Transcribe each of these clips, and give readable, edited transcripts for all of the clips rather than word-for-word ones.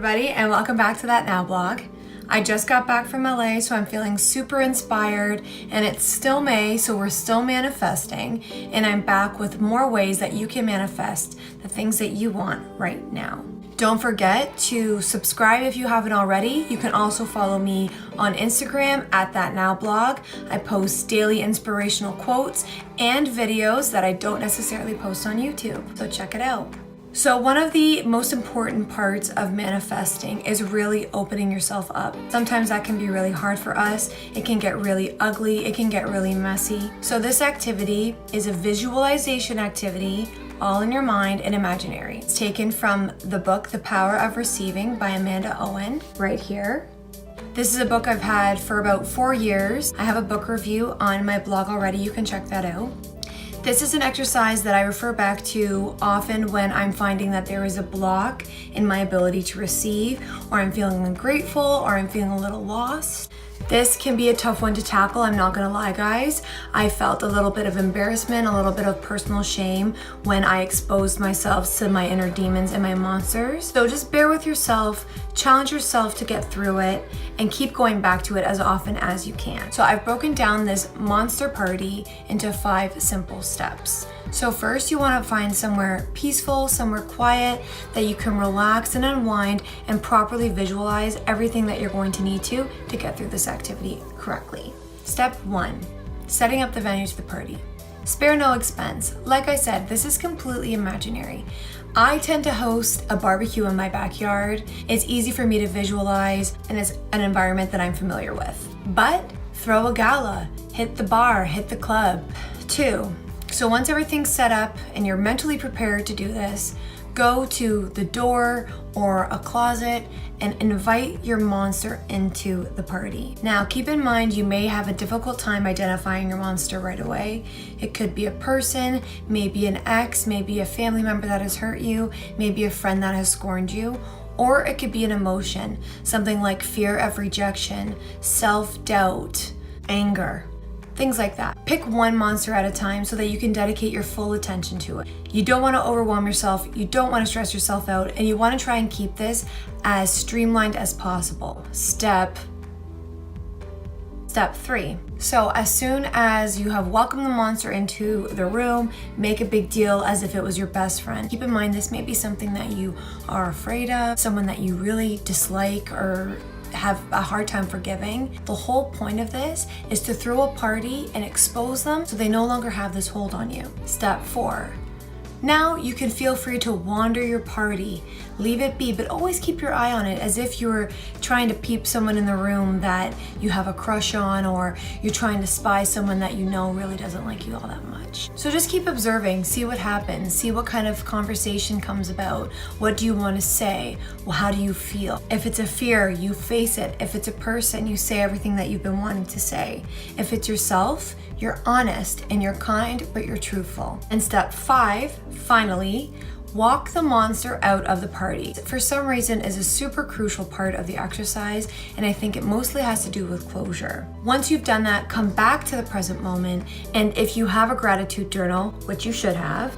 everybody, and welcome back to That Now blog. I just got back from LA, so I'm feeling super inspired, and it's still May, so we're still manifesting, and I'm back with more ways that you can manifest the things that you want right now. Don't forget to subscribe if you haven't already. You can also follow me on Instagram at That Now blog. I post daily inspirational quotes and videos that I don't necessarily post on YouTube, so check it out. So one of the most important parts of manifesting is really opening yourself up. Sometimes that can be really hard for us. It can get really ugly. It can get really messy. So this activity is a visualization activity, all in your mind and imaginary. It's taken from the book, The Power of Receiving by Amanda Owen, right here. This is a book I've had for about 4 years. I have a book review on my blog already. You can check that out. This is an exercise that I refer back to often when I'm finding that there is a block in my ability to receive, or I'm feeling ungrateful, or I'm feeling a little lost. This can be a tough one to tackle, I'm not gonna lie guys. I felt a little bit of embarrassment, a little bit of personal shame when I exposed myself to my inner demons and my monsters. So just bear with yourself, challenge yourself to get through it, and keep going back to it as often as you can. So I've broken down this monster party into 5 simple steps. So first you wanna find somewhere peaceful, somewhere quiet, that you can relax and unwind and properly visualize everything that you're going to need to get through this activity correctly. Step 1, setting up the venue to the party. Spare no expense. Like I said, this is completely imaginary. I tend to host a barbecue in my backyard. It's easy for me to visualize, and it's an environment that I'm familiar with. But throw a gala, hit the bar, hit the club. 2, so once everything's set up and you're mentally prepared to do this, go to the door or a closet and invite your monster into the party. Now, keep in mind, you may have a difficult time identifying your monster right away. It could be a person, maybe an ex, maybe a family member that has hurt you, maybe a friend that has scorned you, or it could be an emotion, something like fear of rejection, self-doubt, anger. Things like that. Pick one monster at a time so that you can dedicate your full attention to it. You don't want to overwhelm yourself, you don't want to stress yourself out, and you want to try and keep this as streamlined as possible. Step 3. So as soon as you have welcomed the monster into the room, make a big deal as if it was your best friend. Keep in mind, this may be something that you are afraid of, someone that you really dislike or have a hard time forgiving. The whole point of this is to throw a party and expose them so they no longer have this hold on you. Step 4. Now you can feel free to wander your party, leave it be, but always keep your eye on it as if you were trying to peep someone in the room that you have a crush on, or you're trying to spy someone that you know really doesn't like you all that much. So just keep observing, see what happens, see what kind of conversation comes about. What do you want to say? Well, how do you feel? If it's a fear, you face it. If it's a person, you say everything that you've been wanting to say. If it's yourself, you're honest and you're kind, but you're truthful. And step 5, finally, walk the monster out of the party. For some reason, is a super crucial part of the exercise, and I think it mostly has to do with closure. Once you've done that, come back to the present moment, and if you have a gratitude journal, which you should have,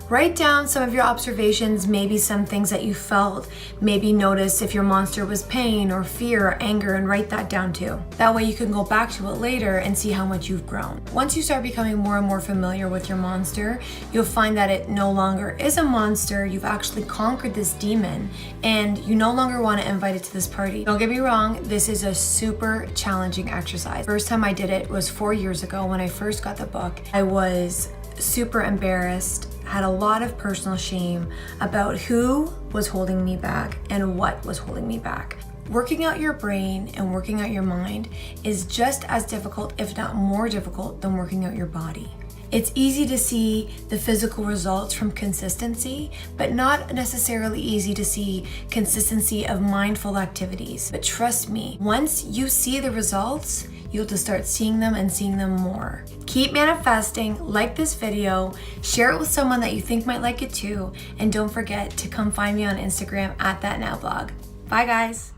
write down some of your observations, maybe some things that you felt, maybe notice if your monster was pain or fear or anger, and write that down too. That way you can go back to it later and see how much you've grown. Once you start becoming more and more familiar with your monster, you'll find that it no longer is a monster. You've actually conquered this demon, and you no longer want to invite it to this party. Don't get me wrong, this is a super challenging exercise. First time I did it was 4 years ago when I first got the book. I was super embarrassed, had a lot of personal shame about who was holding me back and what was holding me back. Working out your brain and working out your mind is just as difficult, if not more difficult, than working out your body. It's easy to see the physical results from consistency, but not necessarily easy to see consistency of mindful activities. But trust me, once you see the results, you'll just start seeing them and seeing them more. Keep manifesting, like this video, share it with someone that you think might like it too, and don't forget to come find me on Instagram at That Now blog. Bye guys.